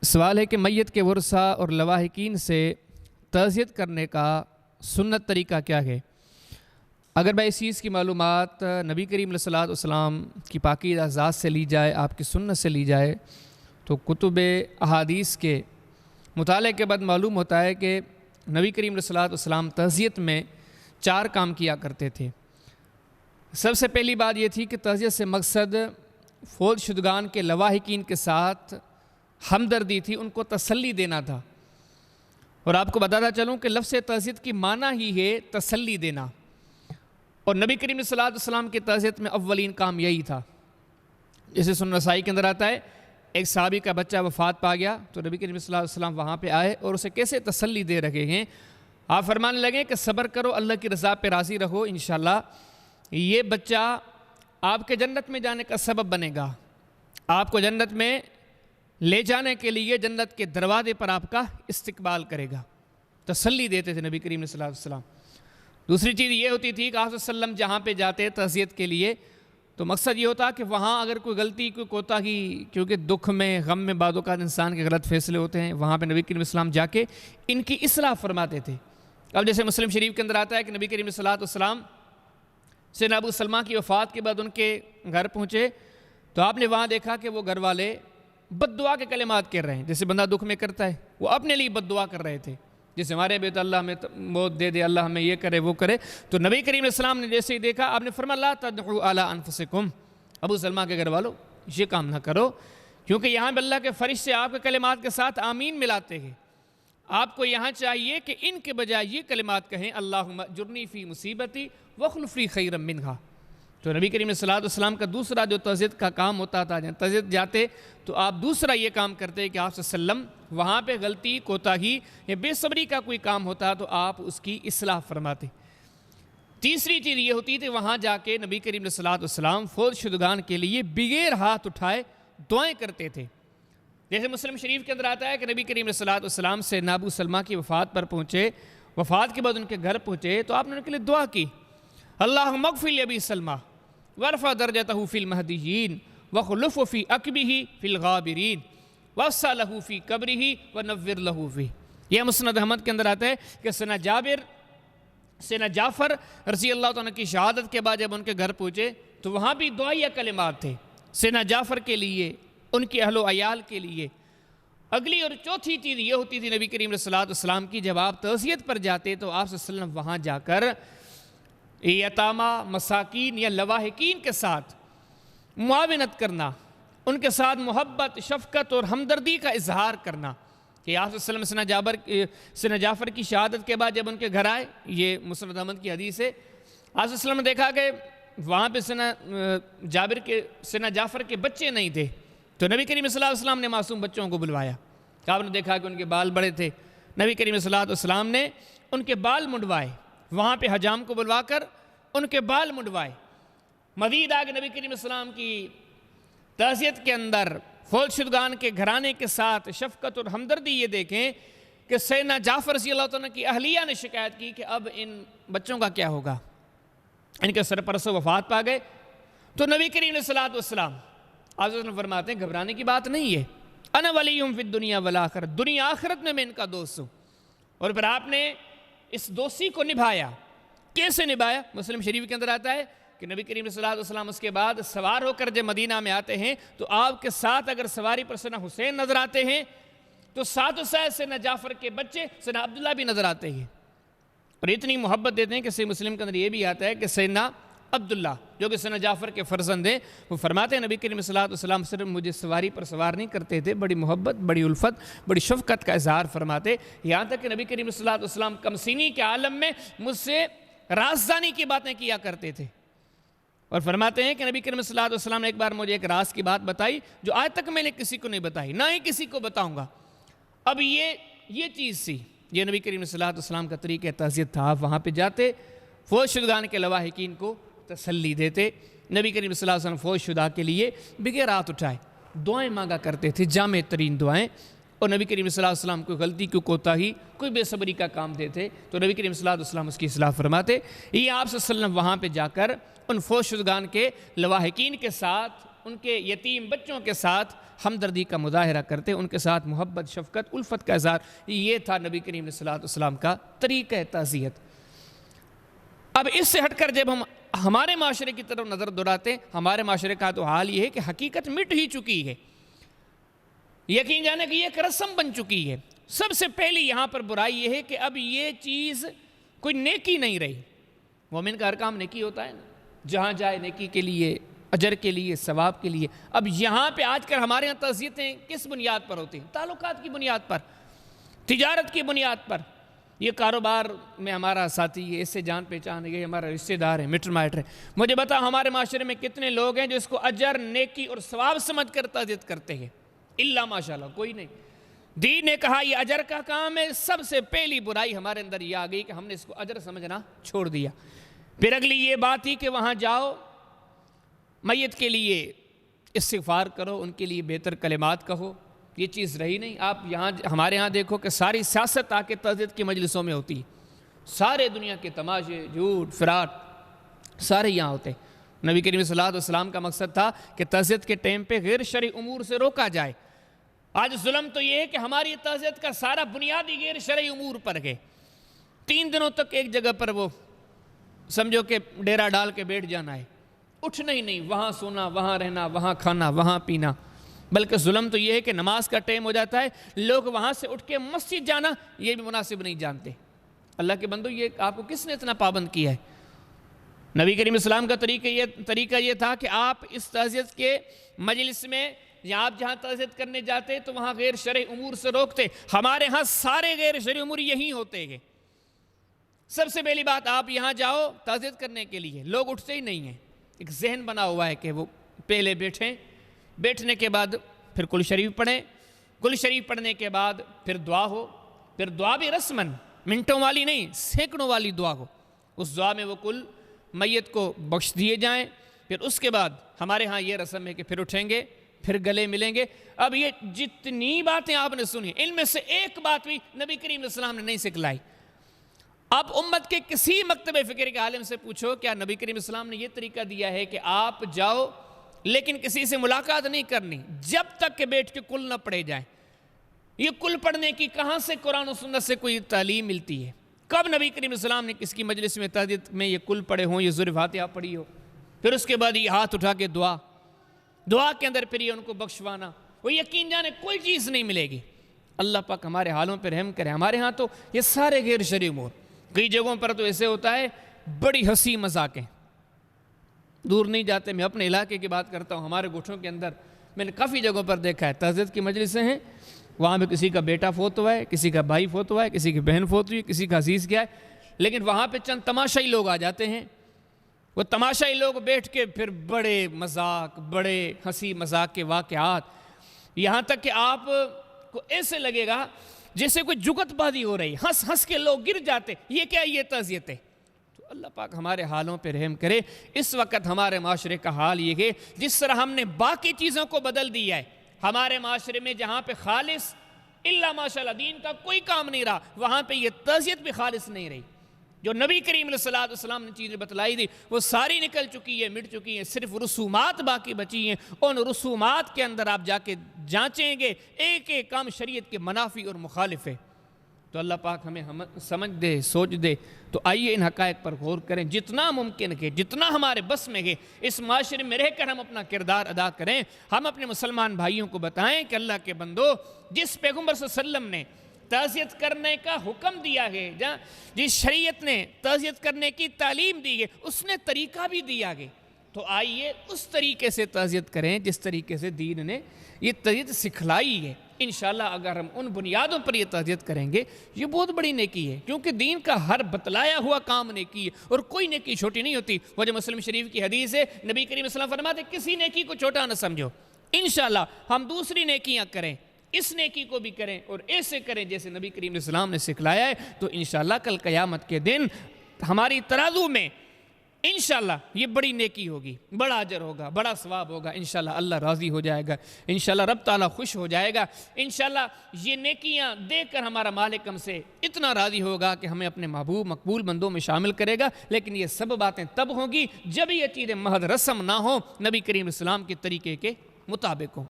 سوال ہے کہ میت کے ورثہ اور لواحقین سے تعزیت کرنے کا سنت طریقہ کیا ہے؟ اگر بھائی اس چیز کی معلومات نبی کریم علیہ الصلوۃ والسلام کی پاکیزہ ذات سے لی جائے، آپ کی سنت سے لی جائے، تو کتب احادیث کے مطالعے کے بعد معلوم ہوتا ہے کہ نبی کریم علیہ الصلوۃ والسلام تعزیت میں 4 کام کیا کرتے تھے۔ سب سے پہلی بات یہ تھی کہ تعزیت سے مقصد فوت شدگان کے لواحقین کے ساتھ ہمدردی تھی، ان کو تسلی دینا تھا۔ اور آپ کو بتاتا چلوں کہ لفظ تعزیت کی معنی ہی ہے تسلی دینا، اور نبی کریم صلی اللہ علیہ وسلم کی تعزیت میں اولین کام یہی تھا۔ جیسے سنن نسائی کے اندر آتا ہے، ایک صحابی کا بچہ وفات پا گیا تو نبی کریم صلی اللہ علیہ وسلم وہاں پہ آئے اور اسے کیسے تسلی دے رہے ہیں، آپ فرمانے لگے کہ صبر کرو، اللہ کی رضا پہ راضی رہو، انشاءاللہ یہ بچہ آپ کے جنت میں جانے کا سبب بنے گا، آپ کو جنت میں لے جانے کے لیے جنت کے دروازے پر آپ کا استقبال کرے گا۔ تسلی دیتے تھے نبی کریم صلی اللہ علیہ وسلم۔ دوسری چیز یہ ہوتی تھی کہ آپ صلی اللہ علیہ وسلم جہاں پہ جاتے تعزیت کے لیے تو مقصد یہ ہوتا کہ وہاں اگر کوئی غلطی کوئی کوتاہی، کیونکہ دکھ میں غم میں بعض اوقات انسان کے غلط فیصلے ہوتے ہیں، وہاں پہ نبی کریم صلی اللہ علیہ وسلم جا کے ان کی اصلاح فرماتے تھے۔ اب جیسے مسلم شریف کے اندر آتا ہے کہ نبی کریم صلی اللہ علیہ وسلم سیدنا ابو سلمہ کی وفات کے بعد ان کے گھر پہنچے تو آپ نے وہاں دیکھا کہ وہ گھر والے بد دعا کے کلمات کر رہے ہیں، جیسے بندہ دکھ میں کرتا ہے، وہ اپنے لیے بد دعا کر رہے تھے، جیسے ہمارے بیت اللہ ہمیں موت دے دے، اللہ ہمیں یہ کرے وہ کرے۔ تو نبی کریم علیہ السلام نے جیسے ہی دیکھا، آپ نے فرمایا لا تدعوا علی انفسکم، ابو سلمہ کے گھر والوں یہ کام نہ کرو، کیونکہ یہاں پہ اللہ کے فرشتے آپ کے کلمات کے ساتھ آمین ملاتے ہیں۔ آپ کو یہاں چاہیے کہ ان کے بجائے یہ کلمات کہیں اللہم اجرنی فی مصیبتی واخلف لی خیرا منہا۔ تو نبی کریم صلی اللہ علیہ وسلم کا دوسرا جو تعزیت کا کام ہوتا تھا، جب تعزیت جاتے تو آپ دوسرا یہ کام کرتے کہ آپ صلی اللہ علیہ وسلم وہاں پہ غلطی کوتاہی یا بے صبری کا کوئی کام ہوتا تو آپ اس کی اصلاح فرماتے۔ تیسری چیز یہ ہوتی تھی وہاں جا کے نبی کریم علیہ الصلوۃ والسلام فوت شدگان کے لیے بغیر ہاتھ اٹھائے دعائیں کرتے تھے۔ جیسے مسلم شریف کے اندر آتا ہے کہ نبی کریم علیہ الصلوۃ والسلام سے ابو سلمہ کی وفات پر پہنچے، وفات کے بعد ان کے گھر پہنچے تو آپ نے ان کے لیے دعا کی، اللہم اغفر لابی سلمہ وارفع درجتہ فی المہدیین وخلفہ فی عقبہ فی الغابرین ووسع لہ فی قبرہ ونور لہ فیہ۔ یہ مسند احمد کے اندر آتا ہے کہ سیدنا جعفر رضی اللہ عنہ کی شہادت کے بعد جب ان کے گھر پہنچے تو وہاں بھی دعائیہ کلمات تھے سیدنا جعفر کے لیے، ان کے اہل و عیال کے لیے۔ اگلی اور چوتھی چیز یہ ہوتی تھی نبی کریم صلی اللہ علیہ وسلم کی، جب آپ تعزیت پر جاتے تو آپ صلی اللہ علیہ وسلم وہاں جا کر یتامہ، مساکین یا لواحقین کے ساتھ معاونت کرنا، ان کے ساتھ محبت، شفقت اور ہمدردی کا اظہار کرنا۔ کہ آپ صلی اللہ علیہ وسلم سیدنا جعفر کی شہادت کے بعد جب ان کے گھر آئے، یہ مسند احمد کی حدیث ہے، آپ صلی اللہ علیہ وسلم نے دیکھا کہ وہاں پہ سیدنا جعفر کے بچے نہیں تھے، تو نبی کریم صلی اللہ علیہ وسلم نے معصوم بچوں کو بلوایا۔ آپ نے دیکھا کہ ان کے بال بڑے تھے، نبی کریم صلی اللہ علیہ وسلم نے ان کے بال منڈوائے، وہاں پہ حجام کو بلوا کر ان کے بال منڈوائے۔ مزید آگے نبی کریم صلی اللہ علیہ وسلم کی تعزیت کے اندر فوت شدگان کے گھرانے کے ساتھ شفقت اور ہمدردی یہ دیکھیں کہ سیدنا جعفر رضی اللہ عنہ کی اہلیہ نے شکایت کی کہ اب ان بچوں کا کیا ہوگا، ان کے سرپرست وفات پا گئے۔ تو نبی کریم علیہ الصلوۃ والسلام آپ فرماتے ہیں گھبرانے کی بات نہیں ہے، انا ولیہم فی الدنیا والآخرہ، دنیا آخرت میں ان کا دوست ہوں۔ اور پھر آپ نے اس دوستی کو نبھایا۔ کیسے نبھایا؟ مسلم شریف کے اندر آتا ہے کہ نبی کریم صلی اللہ علیہ وسلم اس کے بعد سوار ہو کر جب مدینہ میں آتے ہیں تو آپ کے ساتھ اگر سواری پر سیدنا حسین نظر آتے ہیں تو ساتھ سیدنا جعفر کے بچے سیدنا عبداللہ بھی نظر آتے ہیں، اور اتنی محبت دیتے ہیں کہ صحیح مسلم کے اندر یہ بھی آتا ہے کہ سیدنا عبداللہ جو کہ سیدنا جعفر کے فرزند ہیں، وہ فرماتے ہیں نبی کریم صلی اللہ علیہ وسلم صرف مجھے سواری پر سوار نہیں کرتے تھے، بڑی محبت، بڑی الفت، بڑی شفقت کا اظہار فرماتے، یہاں تک کہ نبی کریم صلی اللہ علیہ وسلم کمسینی کے عالم میں مجھ سے رازدانی کی باتیں کیا کرتے تھے۔ اور فرماتے ہیں کہ نبی کریم صلی اللہ علیہ وسلم نے ایک بار مجھے ایک راز کی بات بتائی جو آج تک میں نے کسی کو نہیں بتائی، نہ ہی کسی کو بتاؤں گا۔ اب یہ چیز سی، یہ نبی کریم صلی اللہ علیہ وسلم کا طریقہ تعزیت تھا۔ آپ وہاں پہ جاتے، فوت شدگان کے لواحقین کو تسلی دیتے۔ نبی کریم صلی اللہ علیہ وسلم فوت شدہ کے لیے بغیر ہاتھ اٹھائے دعائیں مانگا کرتے تھے، جامع ترین دعائیں۔ اور نبی کریم صلی اللہ علیہ وسلم کوئی غلطی، کوئی کوتاہی، کوئی بے صبری کا کام دیتے تو نبی کریم صلی اللہ علیہ وسلم اس کی اصلاح فرماتے۔ یہ آپ صلی اللہ علیہ وسلم وہاں پہ جا کر ان فوت شدگان کے لواحقین کے ساتھ ان کے یتیم بچوں کے ساتھ ہمدردی کا مظاہرہ کرتے، ان کے ساتھ محبت، شفقت، الفت کا اظہار. یہ تھا نبی کریم علیہ الصلوۃ والسلام کا طریقہ تعزیت. اب اس سے ہٹ کر جب ہم ہمارے معاشرے کی طرف نظر دوڑاتے ہیں، ہمارے معاشرے کا تو حال یہ ہے کہ حقیقت مٹ ہی چکی ہے. یقین جانے کہ یہ ایک رسم بن چکی ہے. سب سے پہلی یہاں پر برائی یہ ہے کہ اب یہ چیز کوئی نیکی نہیں رہی. مومن کا ہر کام نیکی ہوتا ہے نا، جہاں جائے نیکی کے لیے، اجر کے لیے، ثواب کے لیے. اب یہاں پہ آج کل ہمارے یہاں تعزیتیں کس بنیاد پر ہوتی ہیں؟ تعلقات کی بنیاد پر، تجارت کی بنیاد پر. یہ کاروبار میں ہمارا ساتھی ہے، اس سے جان پہچان ہے، یہ ہمارا رشتہ دار ہے، مٹر مائٹر ہے. مجھے بتا ہمارے معاشرے میں کتنے لوگ ہیں جو اس کو اجر، نیکی اور ثواب سمجھ کر تعزیت کرتے ہیں؟ اللہ ماشاءاللہ کوئی نہیں. دین نے کہا یہ اجر کا کام ہے. سب سے پہلی برائی ہمارے اندر یہ آ گئی کہ ہم نے اس کو اجر سمجھنا چھوڑ دیا. پھر اگلی یہ بات تھی کہ وہاں جاؤ، میت کے لیے استغفار کرو، ان کے لیے بہتر کلمات کہو. یہ چیز رہی نہیں. آپ یہاں ہمارے ہاں دیکھو کہ ساری سیاست آ کے تعزیت کی مجلسوں میں ہوتی ہے. سارے دنیا کے تماشے، جھوٹ، فراڈ سارے یہاں ہوتے. نبی کریم صلی اللہ علیہ وسلم کا مقصد تھا کہ تعزیت کے ٹائم پہ غیر شرعی امور سے روکا جائے. آج ظلم تو یہ ہے کہ ہماری تعزیت کا سارا بنیادی غیر شرعی امور پر گئے. 3 دنوں تک ایک جگہ پر وہ سمجھو کہ ڈیرا ڈال کے بیٹھ جانا ہے، اٹھنا ہی نہیں، وہاں سونا، وہاں رہنا، وہاں کھانا، وہاں پینا. بلکہ ظلم تو یہ ہے کہ نماز کا ٹائم ہو جاتا ہے، لوگ وہاں سے اٹھ کے مسجد جانا یہ بھی مناسب نہیں جانتے. اللہ کے بندو، یہ آپ کو کس نے اتنا پابند کیا ہے؟ نبی کریم اسلام کا طریقہ یہ تھا کہ آپ اس تعزیت کے مجلس میں یا آپ جہاں تعزیت کرنے جاتے تو وہاں غیر شرعی امور سے روکتے. ہمارے ہاں سارے غیر شرعی امور یہی ہوتے ہیں. سب سے پہلی بات، آپ یہاں جاؤ تعزیت کرنے کے لیے، لوگ اٹھتے ہی نہیں ہیں. ایک ذہن بنا ہوا ہے کہ وہ پہلے بیٹھیں، بیٹھنے کے بعد پھر کل شریف پڑھیں، کل شریف پڑھنے کے بعد پھر دعا ہو. پھر دعا بھی رسمن، منٹوں والی نہیں، سینکڑوں والی دعا ہو. اس دعا میں وہ کل میت کو بخش دیے جائیں. پھر اس کے بعد ہمارے ہاں یہ رسم ہے کہ پھر اٹھیں گے، پھر گلے ملیں گے. اب یہ جتنی باتیں آپ نے سنی، ان میں سے ایک بات بھی نبی کریم علیہ السلام نے نہیں سکھلائی. آپ امت کے کسی مکتب فکر کے عالم سے پوچھو، کیا نبی کریم علیہ السلام نے یہ طریقہ دیا ہے کہ آپ جاؤ لیکن کسی سے ملاقات نہیں کرنی جب تک کہ بیٹھ کے کل نہ پڑھے جائیں؟ یہ کل پڑھنے کی کہاں سے قرآن و سنت سے کوئی تعلیم ملتی ہے؟ کب نبی کریم علیہ السلام نے کس کی مجلس میں تعزیت میں یہ کل پڑھے ہوں، یہ ذوالِ فاتحہ پڑھی ہو؟ پھر اس کے بعد یہ ہاتھ اٹھا کے دعا کے اندر پھر یہ ان کو بخشوانا. وہ یقین جانے کوئی چیز نہیں ملے گی. اللہ پاک ہمارے حالوں پہ رحم کرے. ہمارے ہاں تو یہ سارے غیر شرعی امور. کئی جگہوں پر تو ایسے ہوتا ہے بڑی ہنسی مذاقیں. دور نہیں جاتے، میں اپنے علاقے کی بات کرتا ہوں. ہمارے گٹھوں کے اندر میں نے کافی جگہوں پر دیکھا ہے تعزیت کی مجلسیں ہیں، وہاں پہ کسی کا بیٹا فوت ہوا ہے، کسی کا بھائی فوت ہوا ہے، کسی کی بہن فوت ہوئی ہے، کسی کا عزیز گیا ہے. لیکن وہاں پہ چند تماشائی لوگ آ جاتے ہیں. وہ تماشائی لوگ بیٹھ کے پھر بڑے مذاق، بڑے ہنسی مذاق کے واقعات، یہاں تک کہ آپ کو ایسے لگے گا جیسے کوئی جگت بازی ہو رہی، ہنس ہنس کے لوگ گر جاتے. یہ کیا؟ یہ تعزیت ہے. تو اللہ پاک ہمارے حالوں پہ رحم کرے. اس وقت ہمارے معاشرے کا حال یہ ہے جس طرح ہم نے باقی چیزوں کو بدل دیا ہے، ہمارے معاشرے میں جہاں پہ خالص اللہ ماشاءاللہ دین کا کوئی کام نہیں رہا، وہاں پہ یہ تعزیت بھی خالص نہیں رہی. جو نبی کریم علیہ السلام نے چیزیں بتلائی تھی وہ ساری نکل چکی ہے، مٹ چکی ہیں. صرف رسومات باقی بچی ہیں. ان رسومات کے اندر آپ جا کے جانچیں گے ایک ایک کام شریعت کے منافی اور مخالف ہے. تو اللہ پاک ہمیں سمجھ دے، سوچ دے. تو آئیے ان حقائق پر غور کریں، جتنا ممکن ہے، جتنا ہمارے بس میں ہے، اس معاشرے میں رہ کر ہم اپنا کردار ادا کریں. ہم اپنے مسلمان بھائیوں کو بتائیں کہ اللہ کے بندو، جس پیغمبر صلی اللہ علیہ وسلم نے تعزیت کرنے کا حکم دیا ہے، جس شریعت نے تعزیت کرنے کی تعلیم دی ہے، اس نے طریقہ بھی دیا ہے. تو آئیے اس طریقے سے تعزیت کریں جس طریقے سے دین نے یہ تعزیت سکھلائی ہے. انشاءاللہ اگر ہم ان بنیادوں پر یہ تعزیت کریں گے، یہ بہت بڑی نیکی ہے، کیونکہ دین کا ہر بتلایا ہوا کام نیکی ہے اور کوئی نیکی چھوٹی نہیں ہوتی. وہ جو مسلم شریف کی حدیث ہے، نبی کریم صلی اللہ علیہ وسلم فرماتے کسی نیکی کو چھوٹا نہ سمجھو. انشاءاللہ ہم دوسری نیکیاں کریں، اس نیکی کو بھی کریں اور ایسے کریں جیسے نبی کریم علیہ السلام نے سکھلایا ہے. تو انشاءاللہ کل قیامت کے دن ہماری ترازو میں انشاءاللہ یہ بڑی نیکی ہوگی، بڑا اجر ہوگا، بڑا ثواب ہوگا، انشاءاللہ اللہ راضی ہو جائے گا، انشاءاللہ رب تعالیٰ خوش ہو جائے گا، انشاءاللہ یہ نیکیاں دیکھ کر ہمارا مالک ہم سے اتنا راضی ہوگا کہ ہمیں اپنے محبوب مقبول بندوں میں شامل کرے گا۔ لیکن یہ سب باتیں تب ہوں گی جب یہ چیزیں محض رسم نہ ہوں، نبی کریم اسلام کے طریقے کے مطابق ہوں۔